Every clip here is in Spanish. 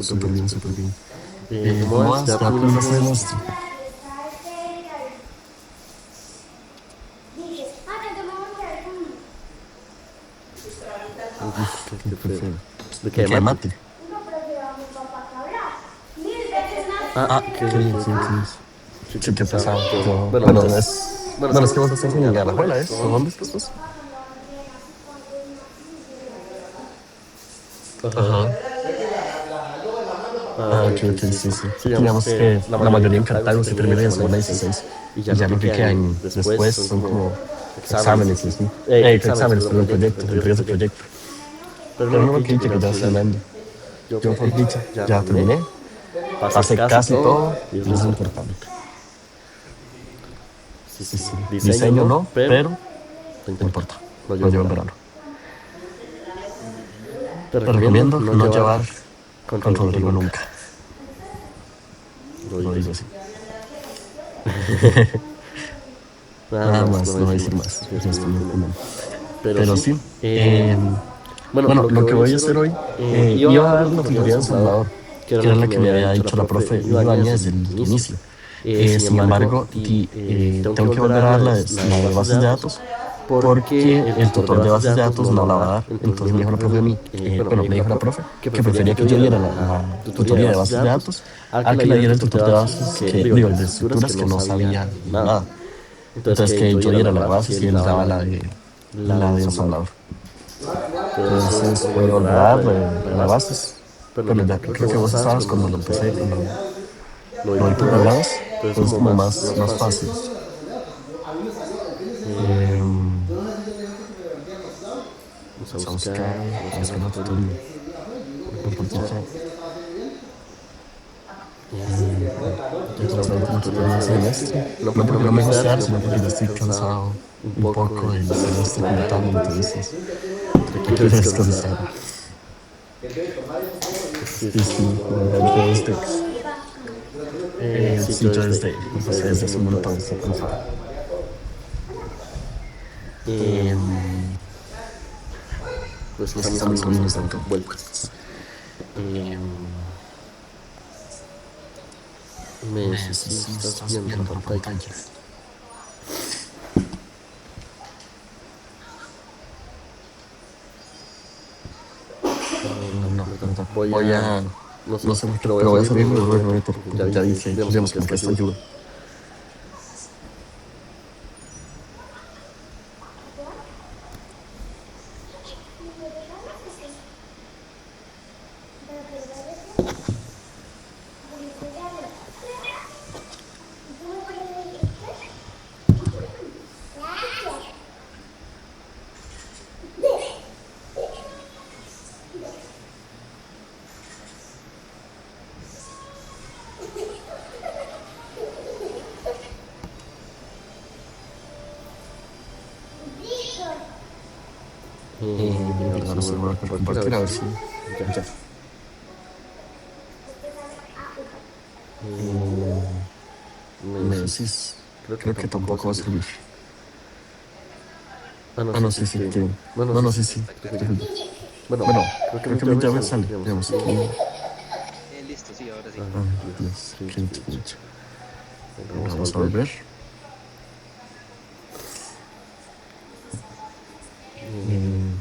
súper bien, súper bien. ¿Cómo ¿Cómo vas? vas? ¿Ya ¿Ya terminaste de terminaste? esto? Uf, qué ¿Qué feo. fue? ¿De qué? ¿De ¿De qué mate? mate? Ah, Ah, que, ¿qué, que, qué, que, qué? sí, Sí, qué qué pesado. pesado. Yo, Bueno, bueno, bueno, es que bueno, es vos que vos estás estás en en Alajuela, Alajuela, ¿es? ¿O ¿es? ¿O dónde dónde estás estás vos? vos? Ajá. Ajá. Ah, Ah, ok, ok, ok, ok, sí, sí, sí. sí. Sí, digamos Digamos que que la la mayoría en mayoría en Cartago se Cartago se termina en termina en semana semana 16 16 y ya y lo ya que lo que quedan quedan después después son son como como exámenes y exámenes y así. así. Exámenes, Exámenes, perdón, perdón, proyectos, proyectos, entregas de entregas de proyecto. proyecto. Pero no Pero lo no que lo he que dicho he que dicho ya que vas ya vas terminando. terminando. Yo Yo por por dicha dicha ya ya terminé, terminé, pasé pasé casi casi todo todo y es y lo es lo importante. importante. Sí, Sí, sí. sí. Diseño Diseño no, no, pero pero no no importa. importa. Lo llevo Lo en llevo en verano. verano. Te Te recomiendo recomiendo no no llevar llevar con con Rodrigo Rodrigo nunca. nunca. Lo Lo digo digo así. así. Nada Nada más, no más, voy a no voy a decir decir más. más. Me Me estoy estoy muy muy fumando. fumando. Pero Pero sí. sí, Bueno, bueno, lo que lo que voy a voy a hacer hacer hoy, hoy, iba iba a a dar dar una la tutoría de tutoría de ensamblador, ensamblador, que era que lo era que la me que me había había dicho la dicho la profe profe Ibaña Ibaña desde desde el el inicio. inicio. Sin Sin embargo, embargo, tengo que tengo que volver a volver a dar dar la la de de bases de bases de datos datos porque porque el el tutor de tutor de bases de bases de datos datos no la no va la a va a dar. dar. Entonces me Entonces dijo me la dijo la profe a profe a mí, mí, me bueno, dijo me la dijo la profe profe que que prefería que prefería yo que yo diera diera la la tutoría de tutoría de bases de bases de datos datos a que a la que la diera el diera el tutor de tutor de bases, bases que, digo, el digo, de el de estructuras que estructuras que no no sabía sabía nada. nada. Entonces Entonces que yo que yo diera diera las las bases y bases y él él daba daba la de la de ensamblador. ensamblador. Entonces Entonces voy a voy a volver a volver a dar dar la de la de bases. bases. Pero Bueno, ya ya creo que creo que vos vos estabas estabas cuando lo cuando lo empecé, empecé, cuando lo vi lo vi por por primera primera vez. vez. Entonces Entonces como como más más fácil. fácil. Eh, Em, vamos a Vamos a buscar buscar la una tutoría. tutoría. Compartir Compartir chat. chat. Eh, ya es la Es la última última tutoría de tutoría de este semestre. semestre. No No porque no porque me no me guste guste dar, dar, sino sino porque ya porque ya estoy estoy cansado cansado un un poco poco del del semestre semestre como como tal. tal en Entonces entrevistas. ya Ya quiero quiero descansar. descansar. Sí, Sí, sí, sí, la la verdad verdad, yo yo desde... desde, Sí, sí, yo yo desde, desde, desde, desde, desde hace desde un hace un montón montón estoy estoy cansado. cansado. Eh, Em, los los exámenes exámenes también también nos nos dan dan vueltas. Eh, me decís si si estás estás viendo la viendo la pantalla. pantalla. No, ¿Verdad? no, Voy voy a... a, No sé, no sé por qué, pero voy a pero voy a salirme y salirme y volver a volver a meter meter, porque ya porque vi ya que, dije, digamos, como digamos, que como hasta que esto ayuda. ayuda. Ahora sí Ahora lo sí voy a voy a poder compartir a ver compartir, a ver si... si Ya. ya. Eh, Em, me Me decís... decís, Creo que creo que tampoco va a tampoco va a servir. servir. Ah, no, Ah, sí, no, sí, sí, sí, que... que, Bueno, no, sí, no, sí, sí, sí, creo que ya. creo que ya. Bueno, Bueno, creo que a creo mí que a ya mí me ya me sale. sale, Digamos, digamos, aquí... aquí. Listo, sí, ahora sí. Ay, Ay, Dios, Dios, qué qué dicho, qué qué dicho. dicho. Bueno, Bueno, vamos a vamos a volver. volver. Eh, Eh,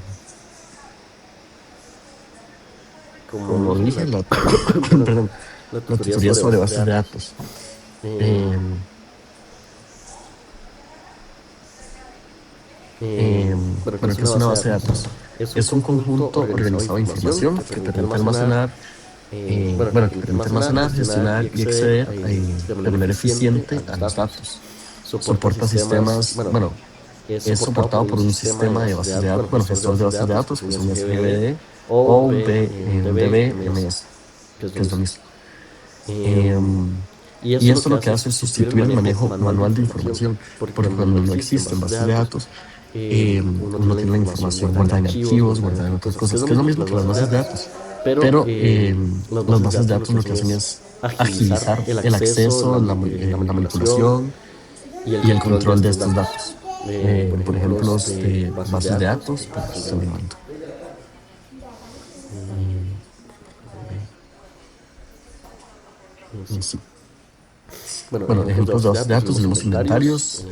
como Como dije, dije, perdón, perdón, la la tutoría tutoría sobre sobre bases de bases de datos. datos. Eh, Em, ¿Qué bueno, es ¿qué una es una base de base de datos? datos? Es un Es un conjunto conjunto organizado de organizado de información información que que permite permite almacenar, almacenar, que que permite permite almacenar, almacenar, gestionar y gestionar y acceder acceder de de manera manera eficiente a eficiente los a los datos. datos. Soporta Soporta sistemas, sistemas, bueno, bueno, es es soportado por soportado un por un sistema de sistema de bases de bases de datos, datos, bueno, bueno, gestores de gestor de bases de bases de datos, que datos, es que un son SGBD SGBD o o DBMS, DBMS, que es lo que es lo mismo. mismo. Em, Em, y y esto lo esto que lo que hace es hace es sustituir el sustituir el manejo manejo manual de manual de información, información, porque porque cuando no cuando no existen existen bases de bases de datos, datos, uno tiene uno la tiene la información información guardada en guardada en archivos, archivos, guardada en guardada en otras otras cosas, que es cosas, lo que es lo mismo que mismo las que las bases de bases de datos. datos. Pero Pero las las bases de bases de datos lo datos que lo que hacen hacen es es agilizar agilizar el el acceso, acceso, la la manipulación manipulación y el y el control de control de estos estos datos. datos. Por Por ejemplo, ejemplo, de de bases de bases de datos, datos, pues, pues estoy estoy grabando. grabando. Eh, Sí. Bueno, ejemplos de bases de datos, tenemos inventarios,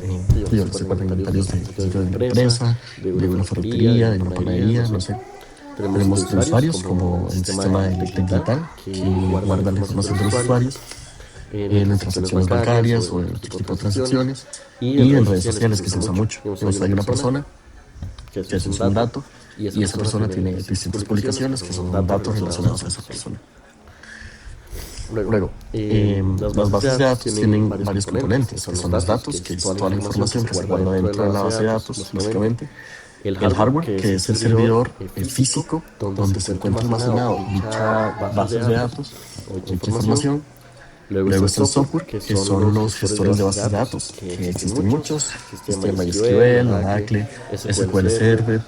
se guardan inventarios de una empresa, de una ferretería, de una panadería, no sé. Tenemos de usuarios, como el sistema del digital, que guarda la información de los usuarios en transacciones bancarias o en otro tipo de transacciones. Y en redes sociales, que se usa mucho. Hay una persona que es un dato y esa persona tiene distintas publicaciones que son datos relacionados a esa persona. Luego, las bases de datos tienen varios componentes, que son los datos, que es toda la información que se guarda dentro de la base de datos, básicamente. El hardware, que es el servidor físico donde se encuentra almacenado dicha base de datos o dicha información. Luego está el software, que son los gestores de bases de datos, que existen muchos. Existe MySQL, Oracle, SQL Server,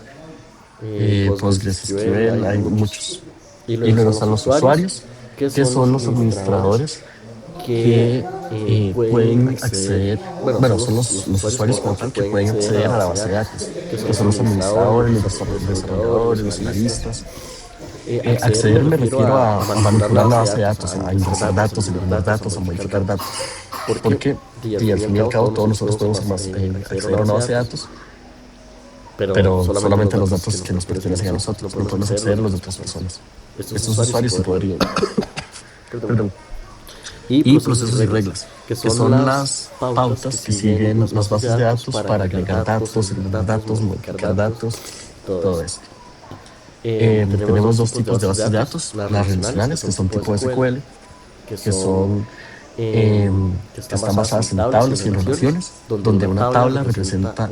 PostgreSQL, hay muchos. Y luego están los usuarios, que son los administradores que pueden acceder, bueno, son los usuarios como tal que pueden acceder a la base de datos, que son los administradores, los desarrolladores, los analistas. Acceder me refiero a manipular la base de datos, a ingresar datos, eliminar datos, a modificar datos. Porque, y al fin y al cabo, todos nosotros podemos acceder a una base de datos, pero solamente los datos que nos pertenecen a nosotros, no podemos acceder a los de otras personas. Estos usuarios sí podrían. Perdón. Y procesos y reglas, que son las pautas que siguen las bases de datos para agregar datos, eliminar datos, modificar datos, todo esto. Tenemos dos tipos de bases de datos, las relacionales, que son tipo SQL, que son que están basadas en tablas y en relaciones, donde una tabla representa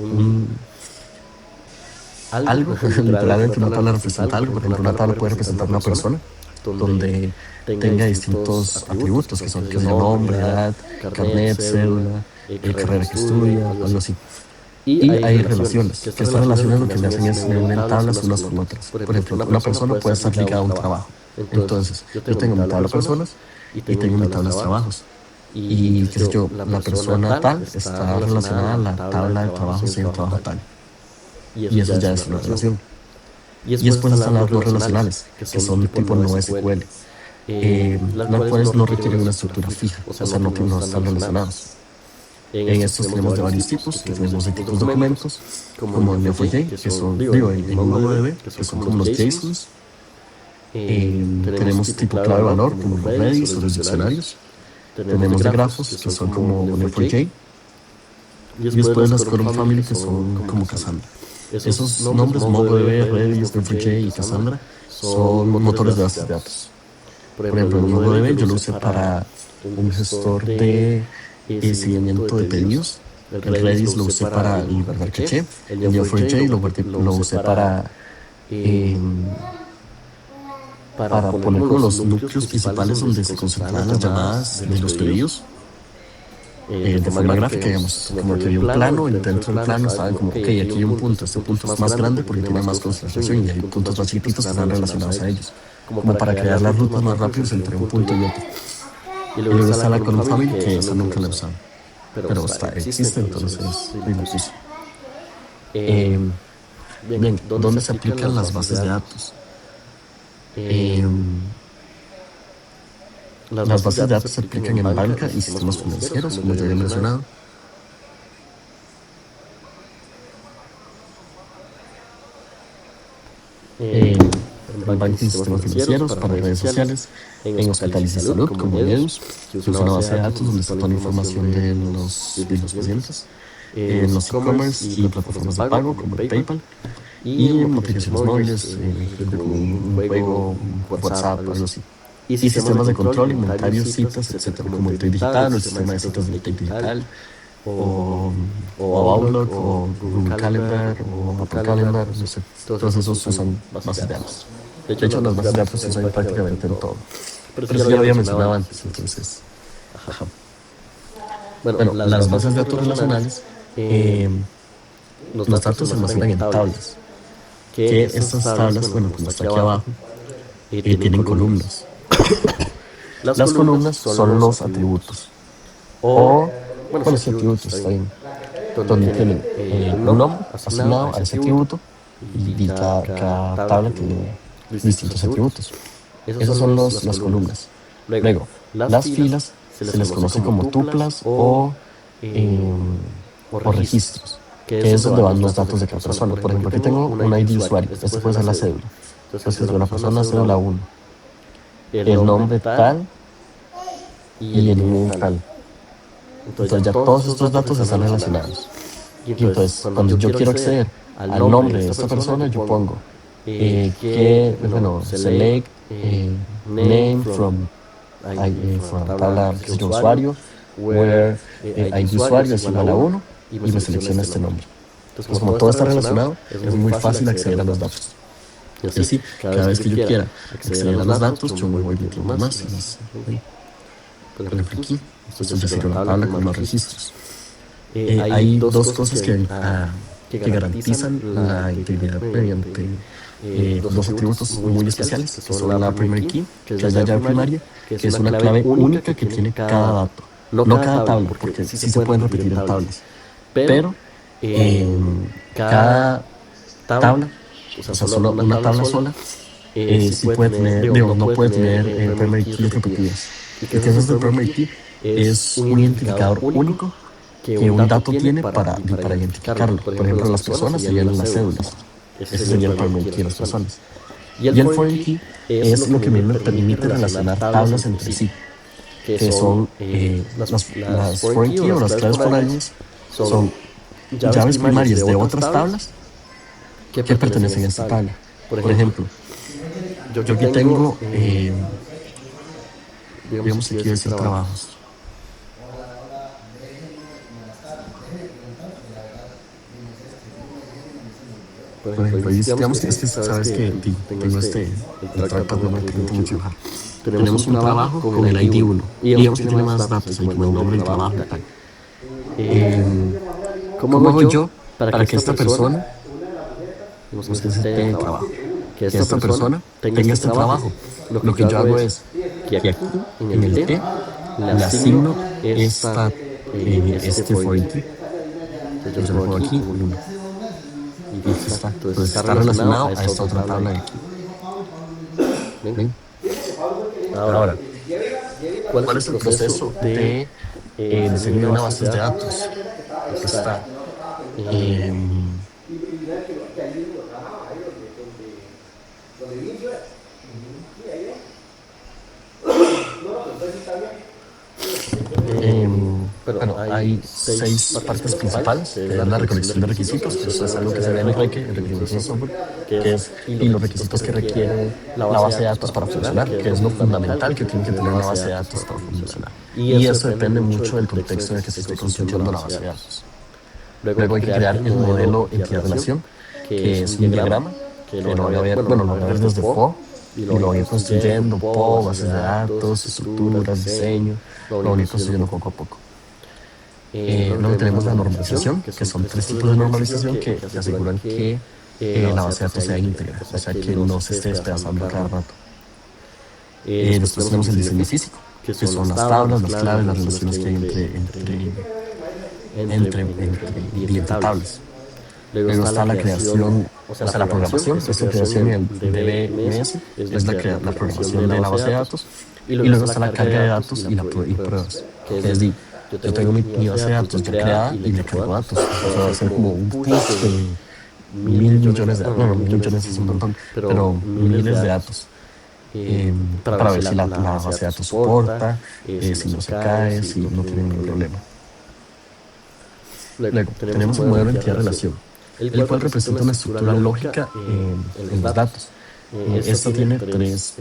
algo, literalmente una tabla representa algo. Por ejemplo, una tabla puede representar una persona, donde tenga distintos atributos, que son nombre, edad, carnet, cédula, carrera que estudia, algo así. Y hay relaciones, que estas relaciones lo que me hacen es me unen tablas unas con otras. Por ejemplo, una persona puede estar ligada a un trabajo. Entonces, yo tengo mi tabla de personas y tengo mi tabla de trabajos. Y qué sé yo, la persona tal está relacionada a la tabla de trabajos en el trabajo tal. Y eso ya es una relación. Y después están las no relacionales, que son tipo no SQL, las cuales no requieren una estructura fija, o sea, no están relacionados. En estos tenemos de varios tipos, que tenemos de tipos documentos, como en Neo4j, que son, en MongoDB, que son como los JSONs. Tenemos tipo clave de valor, como los Redis o los diccionarios. Tenemos de grafos, que son como Neo4j. Y después las Column Family, que son como Cassandra. Esos nombres, MongoDB, Redis, Neo4j y Cassandra, son motores de bases de datos. Por ejemplo, en MongoDB yo lo usé para un gestor de seguimiento de pedidos. El Redis lo usé para guardar caché. El Neo4j lo usé para poner como los núcleos principales donde se concentraban las llamadas de los pedidos. De forma gráfica, digamos, como que había un plano y dentro del plano estaban como, ok, aquí hay un punto, este punto es más grande porque tiene más concentración y hay puntos más chiquitos que están relacionados a ellos, como para crear las rutas más rápidas entre un punto y otro. Y luego está la Column Family, que esa nunca la he usado, pero existe, entonces lo puse. Bien, ¿dónde se aplican las bases de datos? Las bases de datos se aplican en banca y sistemas financieros, como ya había mencionado. En banca y sistemas financieros, para redes sociales, en hospitales y salud, como Edus, que usa una base de datos donde está toda la información de los pacientes. En los e-commerce y plataformas de pago, como el PayPal. Y en aplicaciones móviles, como un juego, WhatsApp, algo así. Y sistemas de control, inventarios, citas, etcétera, como el Trade Digital o el sistema de citas del Trade Digital, o Outlook, o Google Calendar, o Apple Calendar, no sé. Todos esos usan bases de datos. De hecho, las bases de datos se usan prácticamente en todo. Pero eso ya lo había mencionado antes, entonces. Ajá. Bueno, las bases de datos relacionales, los datos se almacenan en tablas. Que estas tablas, bueno, como está aquí abajo, tienen columnas. Las columnas son los atributos. Bueno, sí, atributos, está bien. Donde tienen un nombre asignado a ese atributo y cada tabla tiene distintos atributos. Esas son las columnas. Luego, Las filas se les conoce como tuplas o registros, que es donde van los datos de cada persona. Por ejemplo, aquí tengo un ID de usuario, este puede ser la cédula. Entonces, de una persona, cédula 1, el nombre tal y el email tal. Entonces ya todos estos datos están relacionados. Y entonces, cuando yo quiero acceder al nombre de esta persona, yo pongo select name from tabla usuario, where ID usuario es igual a 1 y me selecciona este nombre. Entonces, como todo está relacionado, es muy fácil acceder a los datos. Y así, cada vez que yo quiera acceder a los datos, yo me voy metiendo más. Por ejemplo, aquí, esto es decir, una tabla con los registros. Hay dos cosas que garantizan la integridad mediante dos atributos muy especiales, que son la primary key, que es la llave primaria, que es una clave única que tiene cada dato. No cada tabla, porque sí se pueden repetir en tablas, pero cada tabla, o sea, solo una tabla sola, sí puede tener, no puede tener primary keys repetidas. ¿Y qué es esto del primary key? Es un identificador único que un dato tiene para identificarlo. Por ejemplo, las personas serían las cédulas. Ese sería el primary key de las personas. Y el foreign key es lo que me permite relacionar tablas entre sí, que son las foreign key o las claves foráneas, son llaves primarias de otras tablas que pertenecen a esta tabla. Por ejemplo, yo aquí tengo, digamos aquí decir trabajos. Por ejemplo, digamos que sabes que tengo el trackpad no me permite mucho dibujar. Tenemos un trabajo con el ID 1 y digamos que tiene más datos, como el nombre del trabajo y tal. ¿Cómo hago yo para que esta persona, digamos que ese T de trabajo, que esta persona tenga este trabajo? Lo que yo hago es que aquí, en el T, le asigno este foreign key. Entonces yo le pongo aquí 1. Y está. Entonces está relacionado a esta otra tabla de aquí. ¿Ven? Ahora, ¿cuál es el proceso de diseño de una base de datos? Está bueno, hay 6 partes principales, que es la recolección de requisitos, que eso es algo que se ve en el reque, en requisitos de software, que es, y los requisitos que requiere la base de datos para funcionar, que es lo fundamental que tiene que tener una base de datos para funcionar. Y eso depende mucho del contexto en el que se esté construyendo la base de datos. Luego hay que crear el modelo entidad-relación, que es un diagrama, que lo voy a ver, lo voy a ver desde PO, y lo voy a ir construyendo, PO, bases de datos, estructuras, diseño, lo voy a ir construyendo poco a poco. Luego tenemos la normalización, que son 3 tipos de normalización que aseguran que la base de datos sea íntegra, o sea que no se esté despedazando cada rato. Después tenemos el diseño físico, que son las tablas, las claves, las relaciones que hay entre tablas. Luego está la creación, o sea, la programación, esta creación en el DBMS es la programación de la base de datos, y luego está la carga de datos y pruebas, que es decir, yo tengo mi base de datos ya creada y le cargo datos. O sea, va a ser como un push de 1.000 millones de datos. Bueno, 1.000 millones es un montón, pero miles de datos. Para ver si la base de datos soporta, si no se cae, si no tiene ningún problema. Luego, tenemos un modelo de entidad-relación, el cual representa una estructura lógica en los datos. Esta tiene 3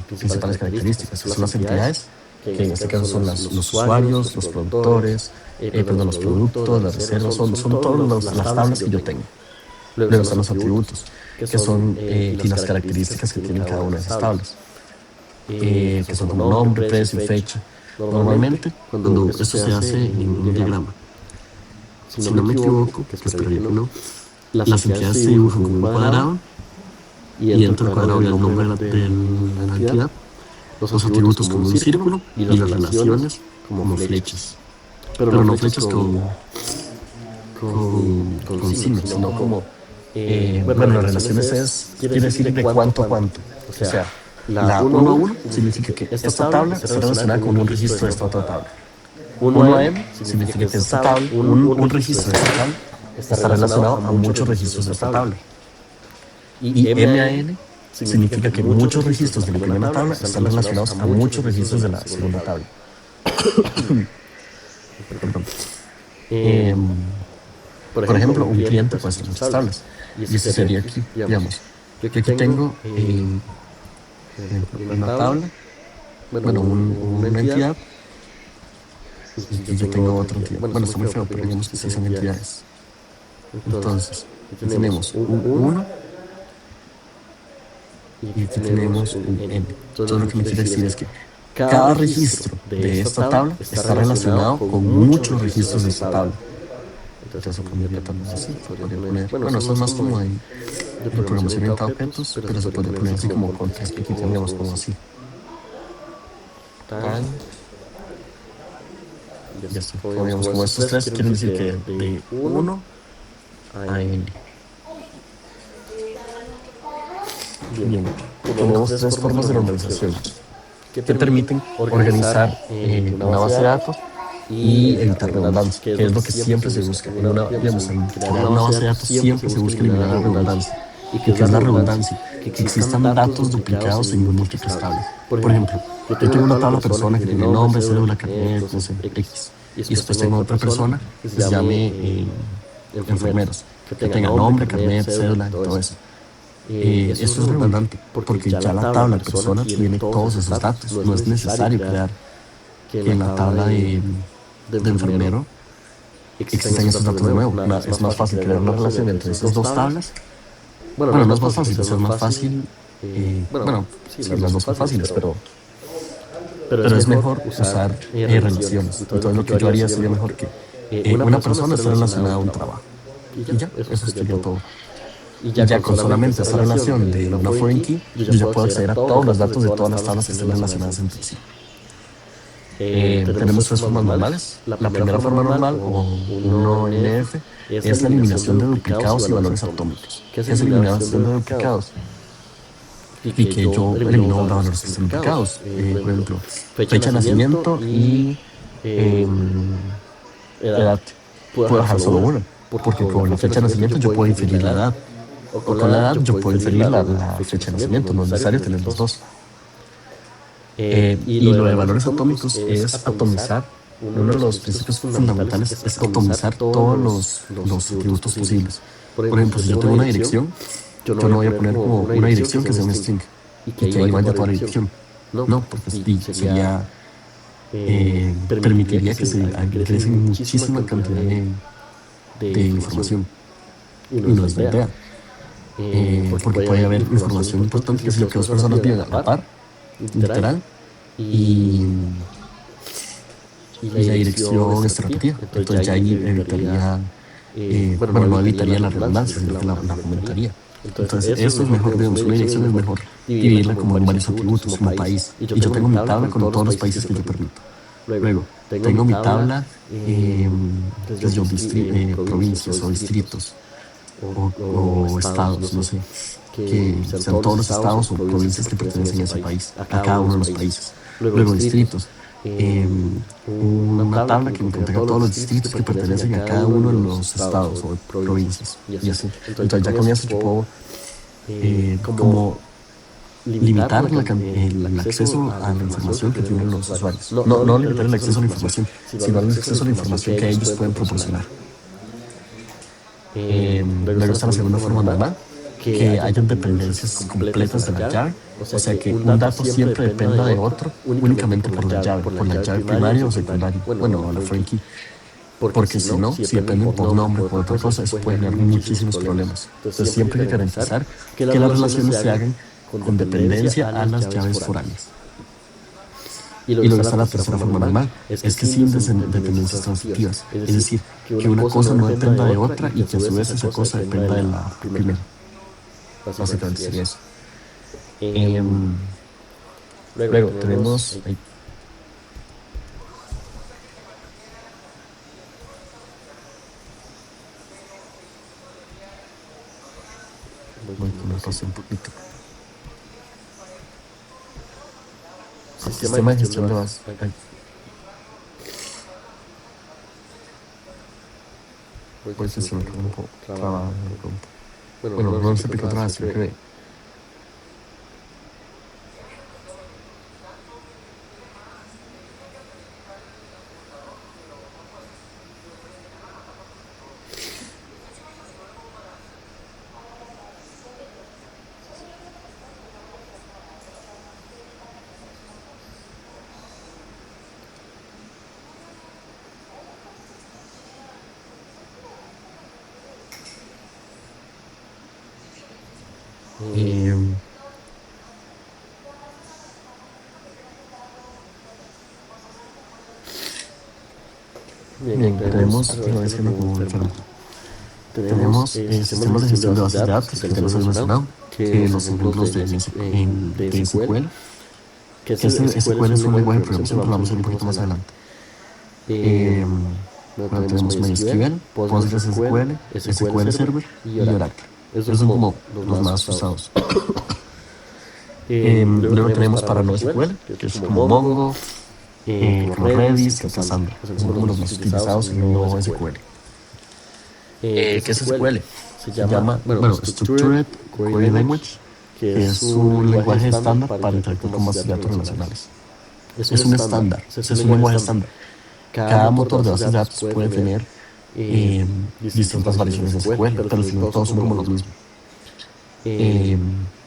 principales características, que son las entidades, que en este caso son los usuarios, los productores, los productos, las reservas, son todas las tablas que yo tengo. Luego están los atributos, que son las características que tienen cada una de esas tablas, que son como nombre, precio, fecha. Normalmente, cuando esto se hace en un diagrama, si no me equivoco, que esperaría que no, las entidades se dibujan como un cuadrado y dentro del cuadrado el nombre de la entidad, los atributos como un círculo y las relaciones como flechas, pero no flechas con signos, sino como, bueno, las relaciones quiere decir de cuánto a cuánto, o sea, La 1 a 1 significa que esta tabla está relacionada con un registro de esta otra tabla. 1 a m significa que esta tabla, un registro de esta tabla, está relacionado a muchos registros de esta tabla. Y m a n significa que muchos registros de la primera tabla están relacionados a muchos registros de la segunda tabla. Perdón. Por ejemplo, un cliente puede ser muchas tablas. Y eso sería aquí, digamos. Yo aquí tengo una tabla, bueno, una entidad, y yo tengo otra entidad. Bueno, está muy feo, pero digamos que sí son entidades. Entonces, aquí tenemos un 1 y aquí tenemos un n. Entonces, lo que me quiere decir es que cada registro de esta tabla está relacionado con muchos registros de esta tabla. Entonces, eso podría tratarnos así. Podría poner, bueno, eso es más como de programación orientada a objetos, pero se podría poner así como con tres piquitos, digamos, como así. Ya está. Digamos, como estos tres quieren decir que de 1 a n. Bien, tenemos tres formas de normalización que permiten organizar una base de datos y evitar redundancia, que es lo que siempre se busca. Digamos, en crear una base de datos siempre se busca eliminar la redundancia. ¿Y qué es la redundancia? Que existan datos duplicados en múltiples tablas. Por ejemplo, yo tengo una tabla persona que tiene nombre, cédula, carnet, no sé, X. Y después tengo otra persona que se llame enfermeros, que tenga nombre, carnet, cédula y todo eso. Eso es redundante, porque ya la tabla de persona tiene todos esos datos. No es necesario crear que en la tabla de enfermero existan esos datos de nuevo. Es más fácil crear una relación entre esas dos tablas. Bueno, no es más fácil, es más fácil. Bueno, sí, las dos son fáciles, pero es mejor usar relaciones. Entonces, lo que yo haría sería mejor que una persona esté relacionada a un trabajo. Y ya, eso sería todo. Y ya con solamente esa relación de una foreign key, yo ya puedo acceder a todos los datos de todas las tablas que estén relacionadas entre sí. Tenemos tres formas normales. La primera forma normal, o 1NF, es la eliminación de duplicados y valores atómicos. ¿Qué es eliminación de duplicados? Y que yo elimino los valores que están duplicados. Por ejemplo, fecha de nacimiento y edad. Puedo dejar solo una, porque con la fecha de nacimiento yo puedo inferir la edad. O con la edad yo puedo inferir la fecha de nacimiento, no es necesario tener los dos. Y lo de valores atómicos es atomizar. Uno de los principios fundamentales es atomizar todos los atributos posibles. Por ejemplo, si yo tengo una dirección, yo no voy a poner como una dirección que sea un string y que ahí vaya toda la dirección. No, porque sería permitiría que se ingresen muchísima cantidad de información. Y no es la idea. Porque puede haber información importante que si lo que dos personas viven a la par, literal, y la dirección es repetida. Entonces ya ahí evitaría, bueno, no evitaría la redundancia, sino que la fomentaría. Entonces eso es mejor, digamos, una dirección es mejor dividirla como en varios atributos, como país. Y yo tengo mi tabla con todos los países que yo permito. Luego, tengo mi tabla, provincias o distritos o estados, no sé, que sean todos los estados o provincias que pertenecen a ese país, a cada uno de los países. Luego, distritos. Una tabla que me contenga todos los distritos que pertenecen a cada uno de los estados o provincias. Y así. Entonces, ya con eso yo puedo como limitar el acceso a la información que tienen los usuarios. No limitar el acceso a la información, sino el acceso a la información que ellos pueden proporcionar. Luego está la segunda forma normal, que hayan dependencias completas de la llave, o sea que un dato siempre dependa de otro únicamente por la llave primaria o secundaria, bueno, la foreign key. Porque si no, si dependen por nombre o por otra cosa, eso puede generar muchísimos problemas. Entonces siempre hay que garantizar que las relaciones se hagan con dependencia a las llaves foráneas. Y luego está la tercera forma normal, es que sin dependencias transitivas, es decir, que una cosa no dependa de otra y que a su vez esa cosa dependa de la primera. Básicamente sería eso. Luego tenemos... Voy a poner pausa un poquito. sistema de gestión de bases. Pues se me quedó un poco trabado. Bueno, no se picó atrás, creo que. Bien, tenemos, no es que me pongo enfermo. Tenemos sistemas de gestión de bases de datos, que ya los había mencionado, que los ejemplos de SQL, que SQL es un lenguaje de programación, pero vamos a ver un poquito más adelante. Bueno, tenemos MySQL, PostgreSQL, SQL Server y Oracle. Esos son como los más usados. Luego tenemos para NoSQL, que es como Mongo, como Redis, que es Cassandra, que son como los más utilizados en NoSQL. ¿Qué es SQL? Se llama, bueno, Structured Query Language, que es un lenguaje estándar para interactuar con bases de datos relacionales. Es un estándar, es un lenguaje estándar. Cada motor de bases de datos puede tener distintas variaciones de SQL, pero al final todos son como los mismos.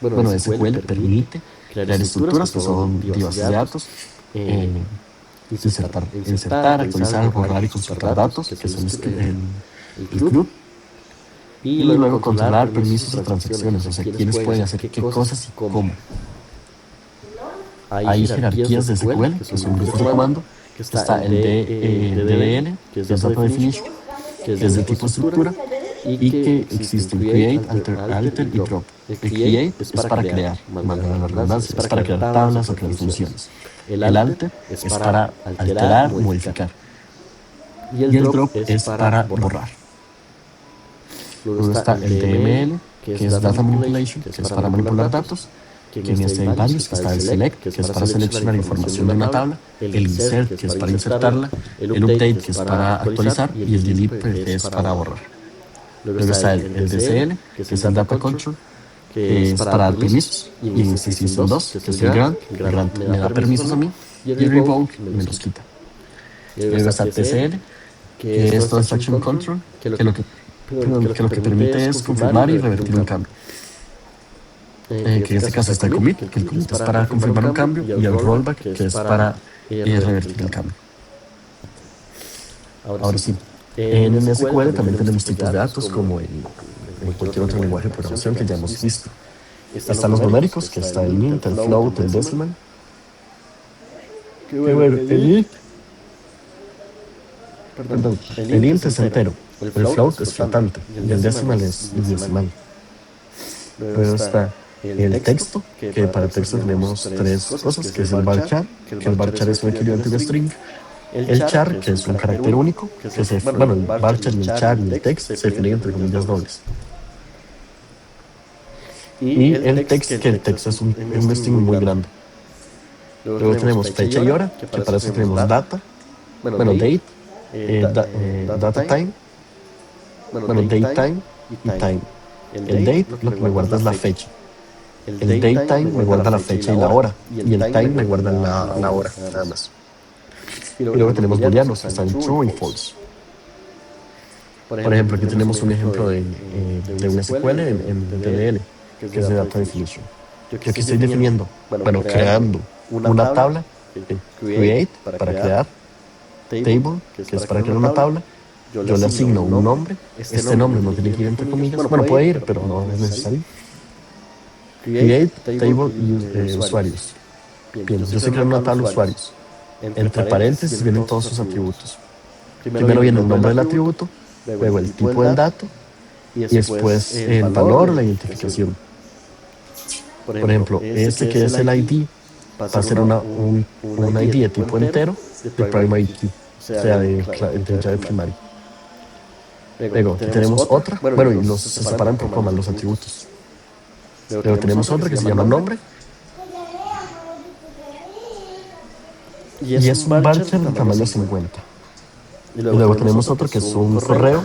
Bueno, SQL permite crear estructuras que son de bases de datos, insertar, actualizar, borrar y consultar datos, que son el CRUD, y luego controlar permisos y transacciones, o sea, quiénes pueden hacer qué cosas y cómo. Hay jerarquías de SQL, que son grupos de comando, que está el DDL, que es Data Definition, que es de tipo estructura, y que existen Create, Alter y Drop. El Create es para crear, valga la redundancia, es para crear tablas o crear funciones. El Alter es para alterar, modificar. Y el Drop es para borrar. Luego está el DML, que es Data Manipulation, que es para manipular datos, que en este hay varios, que está el Select, que es para seleccionar información de una tabla, el Insert, que es para insertarla, el Update, que es para actualizar, y el Delete, que es para borrar. Luego está el DCL, que es el Data Control, que es para dar permisos, y en este existen dos, que es el Grant me da permisos a mí, y el Revoke me los quita. Luego está el TCL, que es Transaction Control, que lo que permite es confirmar y revertir un cambio. Que en este caso está el commit, que el commit es para confirmar un cambio, y el rollback, que es para revertir el cambio. Ahora sí, en SQL también tenemos tipos de datos, como en cualquier otro lenguaje de programación que ya hemos visto. Están los numéricos, que está el int, el float, el decimal. El int es entero, el float es flotante, y el decimal es decimal. Luego está el texto, que para texto tenemos tres cosas, que es el varchar, que el varchar es un equivalente de string, el char, que es un carácter único, bueno, el varchar y el char y el text se definen entre comillas dobles. Y el text, que el text es un string muy grande. Luego tenemos fecha y hora, que para eso tenemos data, bueno, date, data time, bueno, date time y time. El date lo que me guarda es la fecha. El date time me guarda la fecha y la hora. Y el time me guarda la hora, nada más. Y luego tenemos booleanos, que están true y false. Por ejemplo, aquí tenemos un ejemplo de un SQL en DDL, que es de Data Definition. Yo aquí estoy definiendo, bueno, creando una tabla, create, para crear, table, que es para crear una tabla. Yo le asigno un nombre, este nombre no tiene que ir entre comillas, bueno, puede ir, pero no es necesario. Create, table y usuarios. Bien, yo estoy creando una tabla de usuarios. Entre paréntesis vienen todos sus atributos. Primero viene el nombre del atributo, luego el tipo del dato, y después el valor o la identificación. Por ejemplo, este que es el ID, va a ser un ID de tipo entero de primary key, o sea, de llave primaria. Luego tenemos otra, bueno, y se separan por comas los atributos. Luego tenemos otra que se llama nombre. y es un voucher de tamaño 50. Y luego tenemos otro que es un correo,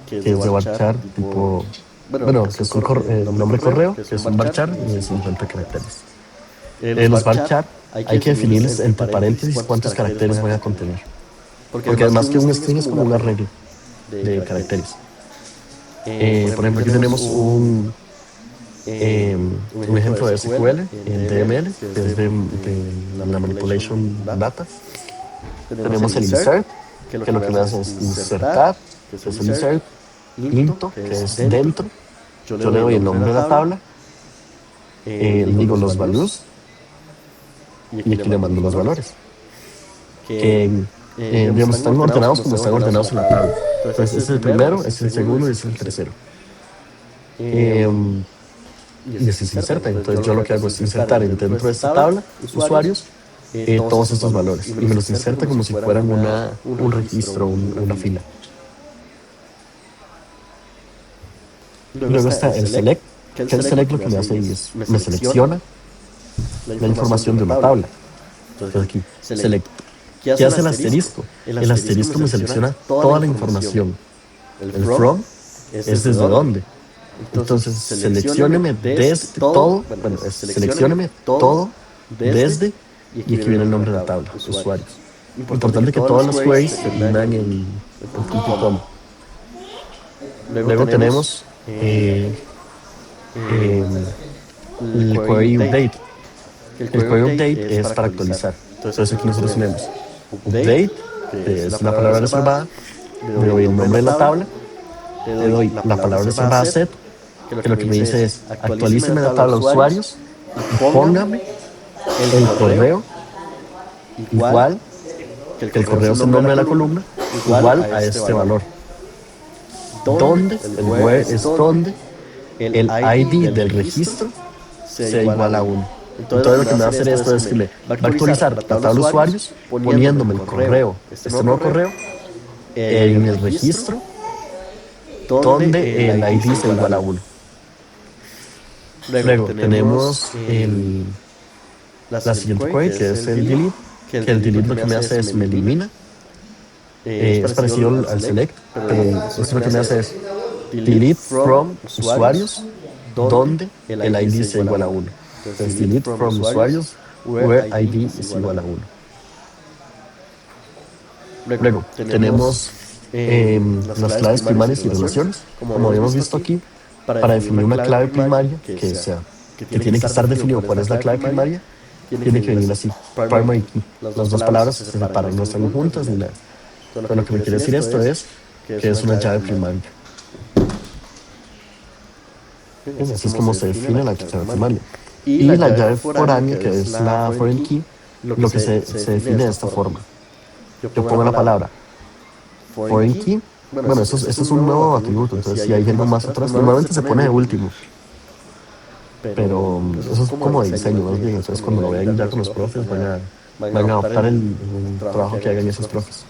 que es de varchar tipo, bueno, que es un nombre correo, que es un varchar y de 50 caracteres. Los varchar hay que definirles entre paréntesis cuántos caracteres van a contener, porque además que un string es como un arreglo de caracteres. Por ejemplo, aquí tenemos un ejemplo de SQL en DML, que es de la manipulation data. Tenemos el insert, que lo que me hace es insertar, que es el insert, into, que es dentro. Yo le doy el nombre de la tabla, digo los values, y aquí le mando los valores. Digamos, están ordenados como están ordenados en la tabla. Entonces, este es el primero, este es el segundo y este es el tercero. Y así se inserta. Entonces, yo lo que hago es insertar dentro de esta tabla, usuarios, todos estos valores. Y me los inserta como si fueran un registro, una fila. Luego está el select, que el select lo que me hace es me selecciona la información de una tabla. Entonces aquí, select. ¿Qué hace el asterisco? El asterisco me selecciona toda la información. El from es desde dónde. Entonces, seleccióneme desde todo, bueno, seleccióneme todo desde, y aquí viene el nombre de la tabla, usuarios. Importante que todas las queries terminan en .com. Luego tenemos el query update. El query update es para actualizar. Entonces aquí nosotros tenemos update, que es la palabra reservada, le doy el nombre de la tabla, le doy la palabra reservada set, que lo que me dice es actualíceme la tabla de usuarios y póngame el correo igual, que el correo es el nombre de la columna, igual a este valor. Donde, el where es donde, el ID del registro sea igual a 1. Entonces lo que me va a hacer esto es que me va a actualizar la tabla de usuarios poniéndome el correo, este nuevo correo, en el registro donde el ID sea igual a 1. Luego tenemos la siguiente query, que es el delete, que el delete lo que me hace es me elimina. Es parecido al select, pero esto lo que me hace es delete from usuarios donde el ID sea igual a 1. Entonces delete from usuarios where ID es igual a 1. Luego tenemos las claves primarias y relaciones, como habíamos visto aquí. Para definir una clave primaria, que tiene que estar definido cuál es la clave primaria, tiene que venir así, primary key. Las dos palabras se separan, no están juntas ni nada. Pero lo que me quiere decir esto es que es una llave primaria. Así es como se define la clave primaria. Y la llave foránea, que es la foreign key, lo que se define de esta forma. Yo pongo la palabra foreign key. Bueno, eso es un nuevo atributo, entonces si hay algo más atrás, normalmente se pone de último. Pero eso es como de diseño, más bien. Entonces cuando lo vean ya con los profes van a adaptar el trabajo que hagan esos profes.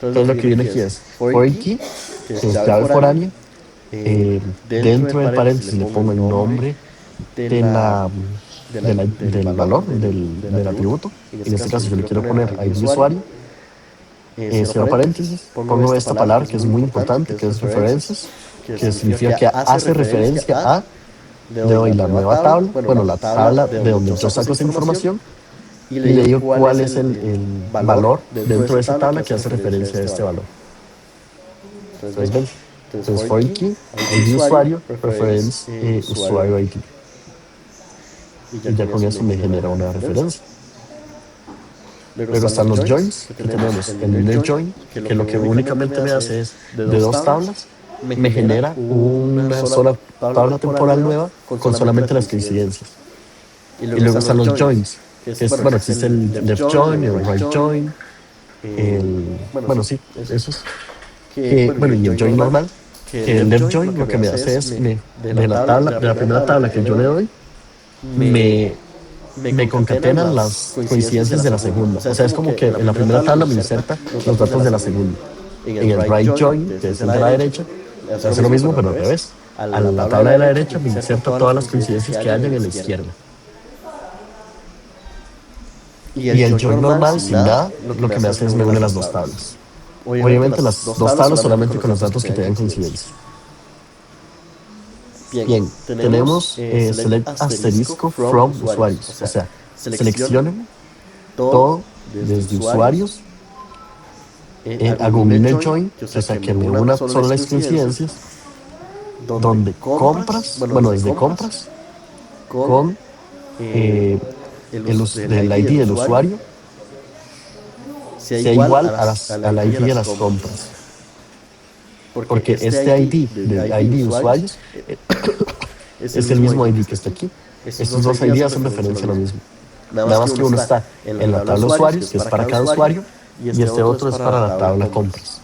Entonces lo que viene aquí es foreign key, que es llave foránea. Dentro del paréntesis le pongo el nombre del valor, del atributo. En este caso yo le quiero poner ID usuario. Cierro paréntesis, pongo esta palabra que es muy importante, que es references, que significa que hace referencia a, le doy la nueva tabla, bueno, la tabla de donde yo saco esa información, y le digo cuál es el valor dentro de esa tabla que hace referencia a este valor. Entonces, ven, entonces foreign key, ID usuario, reference, usuario ID. Y ya con eso me genera una referencia. Luego están los joins, que tenemos el inner join, que lo que únicamente me hace es de dos tablas, me genera una sola tabla temporal nueva con solamente las coincidencias. Y luego están los joins, que es, bueno, existe el left join, el right join, bueno, sí, esos. Bueno, y el join normal, que el left join lo que me hace es, de la primera tabla que yo le doy, me concatenan las coincidencias de la segunda. O sea, es como que en la primera tabla me inserta los datos de la segunda. En el right join, que es el de la derecha, hace lo mismo, pero al revés. A la tabla de la derecha me inserta todas las coincidencias que hayan en la izquierda. Y el join normal, sin nada, lo que me hace es me une las dos tablas. Obviamente las dos tablas solamente con los datos que tengan coincidencia. Bien, tenemos select asterisco from usuarios, o sea, seleccionen todo desde usuarios, hago un inner join, o sea, que me una solo las coincidencias, donde compras, bueno, desde compras, con el ID del usuario sea igual a la ID de las compras. Porque este ID del ID de usuarios es el mismo ID que está aquí. Estos dos ID hacen referencia a lo mismo. Nada más que uno está en la tabla usuarios, que es para cada usuario, y este otro es para la tabla compras.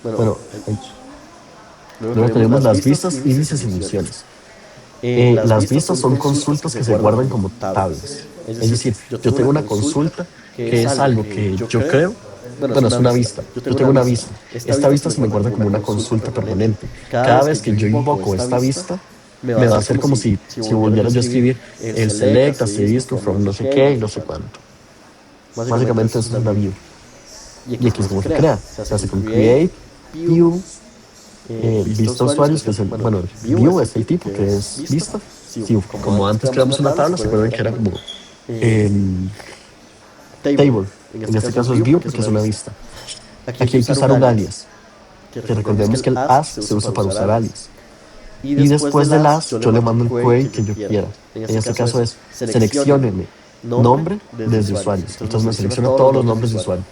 Bueno, luego tenemos las vistas, índices y funciones. Las vistas son consultas que se guardan como tablas. Es decir, yo tengo una consulta que es algo que yo creo, bueno, es una vista. Yo tengo una vista. Esta vista se me guarda como una consulta permanente. Cada vez que yo invoco esta vista, me va a hacer como si volviera yo a escribir el select asterisco from no sé qué y no sé cuánto. Básicamente eso es una view. Y aquí es como se crea. Se hace con create, view, vista usuarios, que es el, bueno, view es el tipo que es vista. Sí, como antes creamos una tabla, se acuerdan que era como table. En este caso es view porque es una vista. Aquí hay que usar un alias. Que recordemos que el as se usa para usar alias. Y después del as yo le mando el query que yo quiera. En este caso es seleccióneme nombre desde usuarios. Entonces me selecciona todos los nombres de usuario.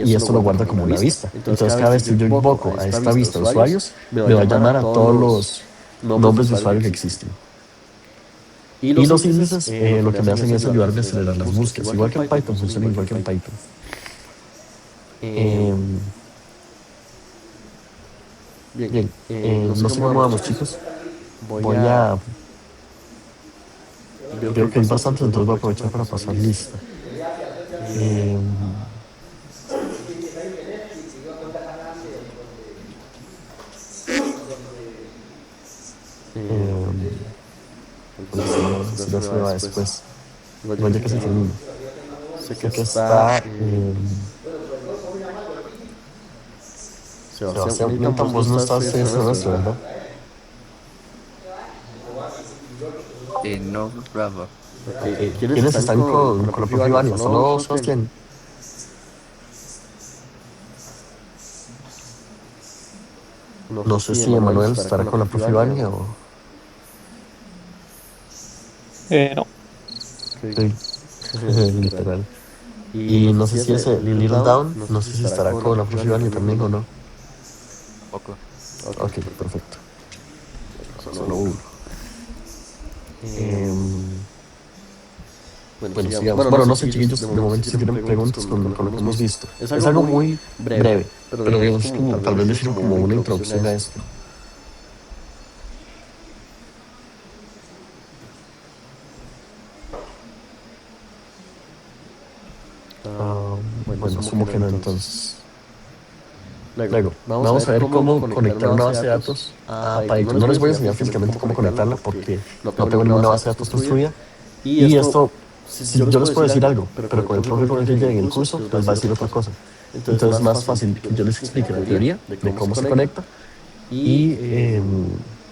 Y esto lo guarda como una vista. Entonces cada vez que yo invoco a esta vista de usuarios, me va a llamar a todos los nombres de usuario que existen. Y los índices lo que me hacen es ayudarme a acelerar las búsquedas. Igual que en Python, funciona igual que en Python. Bien, no sé cómo vamos, chicos. Creo que es bastante, entonces voy a aprovechar para pasar lista. Si no se me va después. Igual ya casi termino. Sé que está Sebastián, Newton, vos no estás en ese rastro, ¿verdad? No, Rafa. ¿Quiénes están con la profe Ivania? ¿Solo Sebastián? No sé si Emanuel estará con la profe Ivania o... No. Sí, literal. Y no sé si ese Little Down, no sé si estará con la profe Ivania también o no. Poco. Ok, perfecto. Solo uno. Bueno, sigamos. Bueno, no sé, chiquillos, de momento si tienen preguntas con lo que hemos visto. Es algo muy breve, pero digamos como, tal vez decir como una introducción a esto. Bueno, asumo que no, entonces. Luego, vamos a ver cómo conectar una base de datos a Python. No les voy a enseñar físicamente cómo conectarla porque no tengo ninguna base de datos construida. Y esto, yo les puedo decir algo, pero con el profe con el que llegue en el curso, les va a decir otra cosa. Entonces es más fácil que yo les explique la teoría de cómo se conecta y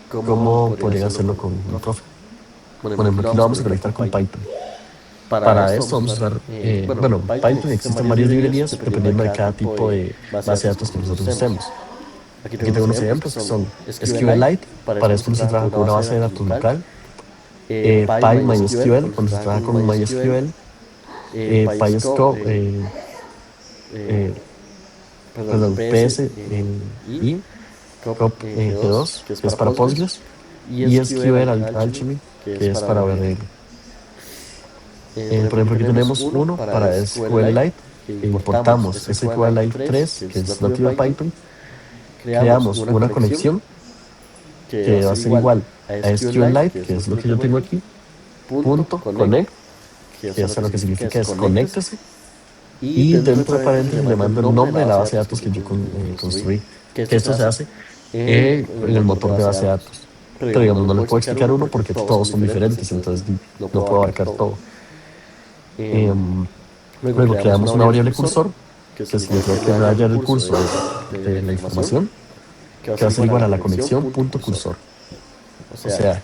cómo podrían hacerlo con el profe. Bueno, aquí lo vamos a conectar con Python. Para esto vamos a usar, bueno, Python existen varias librerías dependiendo de cada tipo de base de datos que nosotros usemos. Aquí tengo unos ejemplos que son SQLite, para esto se trabaja con una base de datos local, PyMySQL, cuando se trabaja con MySQL, PyScope, PSI, G2, que es para Postgres, y SQL Alchemy, que es para ORM. Por ejemplo, aquí tenemos uno para SQLite, que importamos SQLite 3, que es nativo de Python, creamos una conexión que va a ser igual a SQLite, que es lo que yo tengo aquí, punto connect, que eso lo que significa es conéctese, y dentro de paréntesis le mando el nombre de la base de datos que yo construí, que esto se hace en el motor de base de datos. pero digamos, no le puedo explicar uno porque todos son diferentes, entonces no puedo abarcar todo. Luego creamos una variable cursor, que significa que va a hallar el curso de la información, que va a ser igual a la conexión punto cursor. O sea,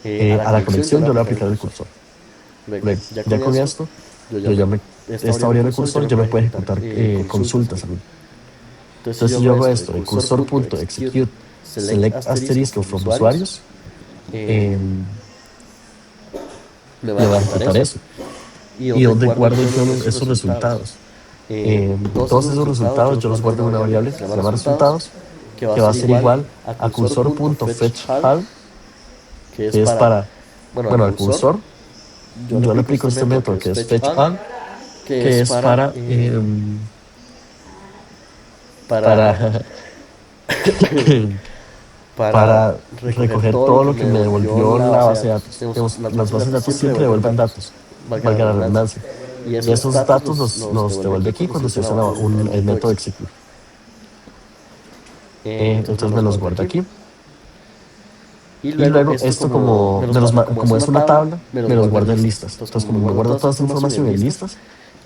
a la conexión yo le voy a aplicar el cursor. Luego, ya con esto, esta variable cursor ya me puede ejecutar consultas a mí. Entonces, si yo hago esto, el cursor.execute select asterisco from usuarios, me va a ejecutar eso. ¿Y dónde guardo yo esos resultados? Todos esos resultados yo los guardo en una variable que se llama resultados, que va a ser igual a cursor.fetchHal, que es para, bueno, al cursor, yo le aplico este método que es fetchHal, que es para recoger todo lo que me devolvió la base de datos. Las bases de datos siempre devuelven datos, valga la redundancia. Y esos datos los devuelve aquí cuando se usa el método execute. Entonces me los guardo aquí. Y luego esto como es una tabla, me los guardo en listas. Entonces como me guardo toda esta información en listas,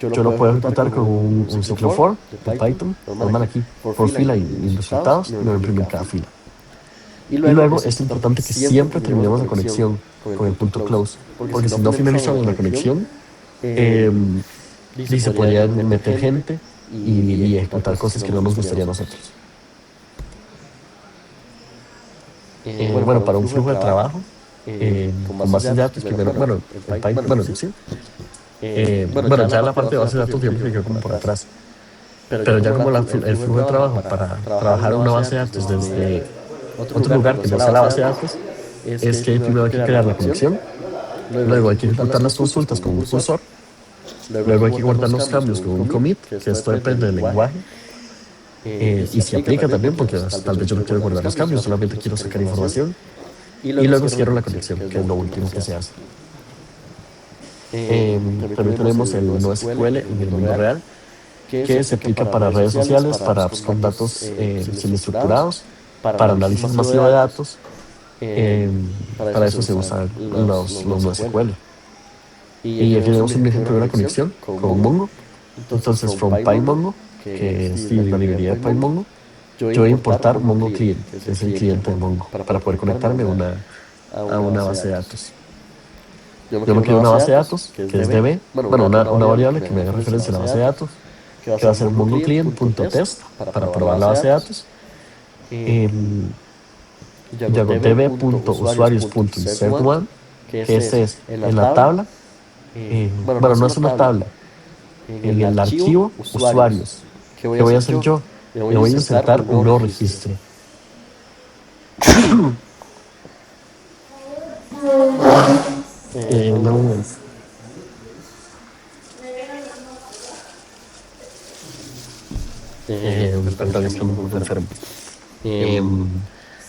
yo lo puedo ejecutar con un ciclo for de Python, normal aquí, por fila y resultados, y me voy a imprimir cada fila. Y luego es importante que siempre terminemos la conexión con el punto close, porque si no finalizamos la conexión, se podría meter gente y ejecutar cosas que no nos gustaría a nosotros. Bueno, para un flujo de trabajo, con bases de datos, primero, bueno, en Python, sí. Bueno, ya la parte de bases de datos siempre quedó como por atrás. Pero ya como el flujo de trabajo para trabajar una base de datos desde otro lugar que no sea la base de datos, es que primero hay que crear la conexión, luego hay que ejecutar las consultas con un cursor, luego hay que guardar los cambios con un commit, que esto depende del lenguaje, y se aplica también porque tal vez yo no quiero guardar los cambios, solamente quiero sacar información, y luego cierro la conexión, que es lo último que se hace. También tenemos el NoSQL en el mundo real, que se aplica para redes sociales, para apps con datos semiestructurados, para análisis masivo de datos. Para eso se usan los NoSQL. Y aquí tenemos un ejemplo de una conexión con Mongo. Entonces, from PyMongo, que es la librería de PyMongo, yo voy a importar Mongo Client, que es el cliente de Mongo, para poder conectarme a una base de datos. Yo me creo una base de datos que es DB, bueno, una variable que me haga referencia a la base de datos, que va a ser mongoclient.test para probar la base de datos. Y yo hago db.usuarios.insert1, que ese es en la tabla, bueno, no es una tabla, en el archivo usuarios. ¿Qué voy a hacer yo? Le voy a insertar un nuevo registro. Perdón, es que me encuentro enfermo.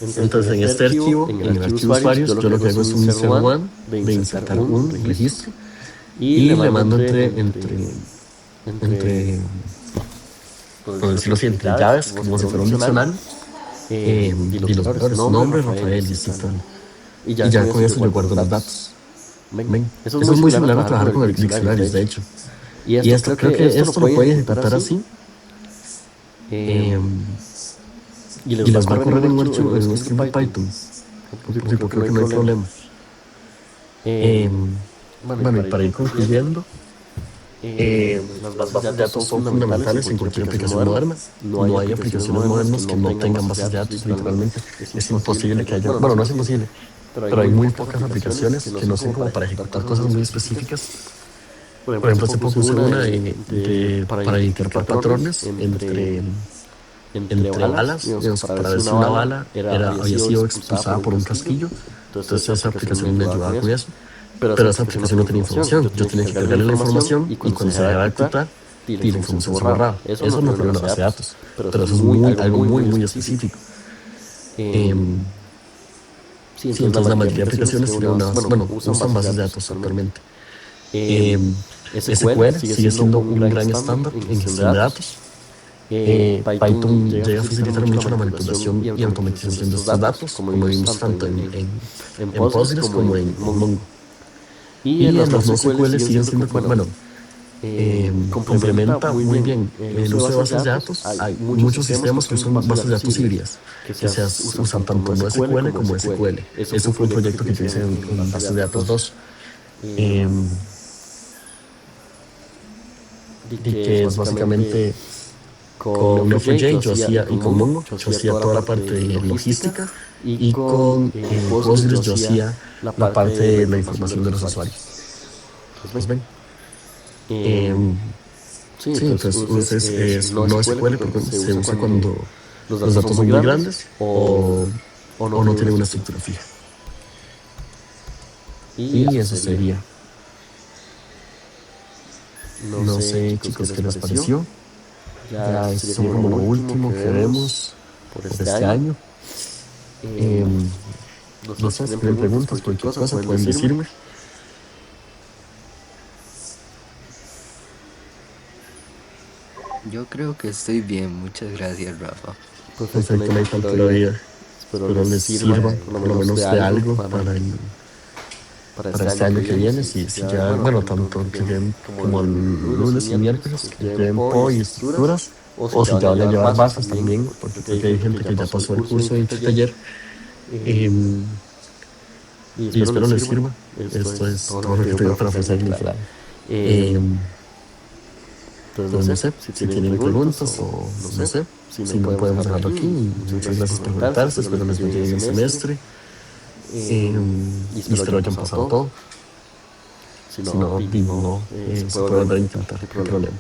Entonces en este archivo, en el archivo usuarios, yo lo que hago es un insert1 de insertar un registro y le mando por decirlo así, entre llaves, como si fuera un diccionario, y los valores, nombre, Rafael, y y ya con eso yo guardo los datos. Eso es muy similar a trabajar con el diccionario, de hecho. Y esto, creo que esto lo pueden ejecutar así. Y les va a correr en un archivo, en un script de Python. Creo que no hay problema. Bueno, y para ir concluyendo, las bases de datos son fundamentales en cualquier aplicación moderna. No hay aplicaciones modernas que no tengan bases de datos, literalmente. Es imposible que haya, bueno, no es imposible, pero hay muy pocas aplicaciones que no son como para ejecutar cosas muy específicas. Por ejemplo, hace poco usé una para identificar patrones entre balas, digamos, para ver si una bala había sido expulsada por un casquillo. Entonces esa aplicación me ayudaba con eso. Pero esa aplicación no tenía información. Yo tenía que cargarle la información y cuando se dejaba de ejecutar, la información se borraba. Eso no fue una base de datos, pero eso es algo muy específico. Sí, entonces la mayoría de aplicaciones usan bases de datos actualmente. SQL sigue siendo un gran estándar en gestión de datos. Python llega a facilitar mucho la manipulación y automatización de estos datos, como vimos tanto en Postgres como en Mongo. Y en los NoSQL siguen siendo, bueno, complementa muy bien el uso de bases de datos. Hay muchos sistemas que usan bases de datos híbridas, que se usan tanto NoSQL como SQL. Eso fue un proyecto que yo hice en bases de datos 2. Y que es básicamente con Neo4j yo hacía, y con Mongo yo hacía toda la parte de logística, y con Postgres yo hacía la parte de la información de los usuarios. ¿Pues ven? Sí, entonces no SQL, perdón, se usa cuando los datos son muy grandes o no tienen una estructura fija. Y eso sería. No sé, chicos, ¿qué les pareció? Ya es como lo último que vemos por este año. No sé, si tienen preguntas, cualquier cosa, pueden decirme. Yo creo que estoy bien, muchas gracias, Rafa. Perfecto, Nathan, todavía. Espero les sirva por lo menos de algo para este año que viene. Si ya, bueno, tanto que lleguen como el lunes y miércoles, que lleven PO y estructuras, o si ya van a llevar bases también, porque creo que hay gente que ya pasó el curso de taller. Y espero les sirva. Esto es todo lo que tengo para ofrecer, literal. Entonces, no sé, si tienen preguntas o no sé, si no podemos dejarlo aquí. Muchas gracias por conectarse, espero les vaya bien el semestre. Y espero hayan pasado todo. Si no, se puede volver a intentar, no hay problema.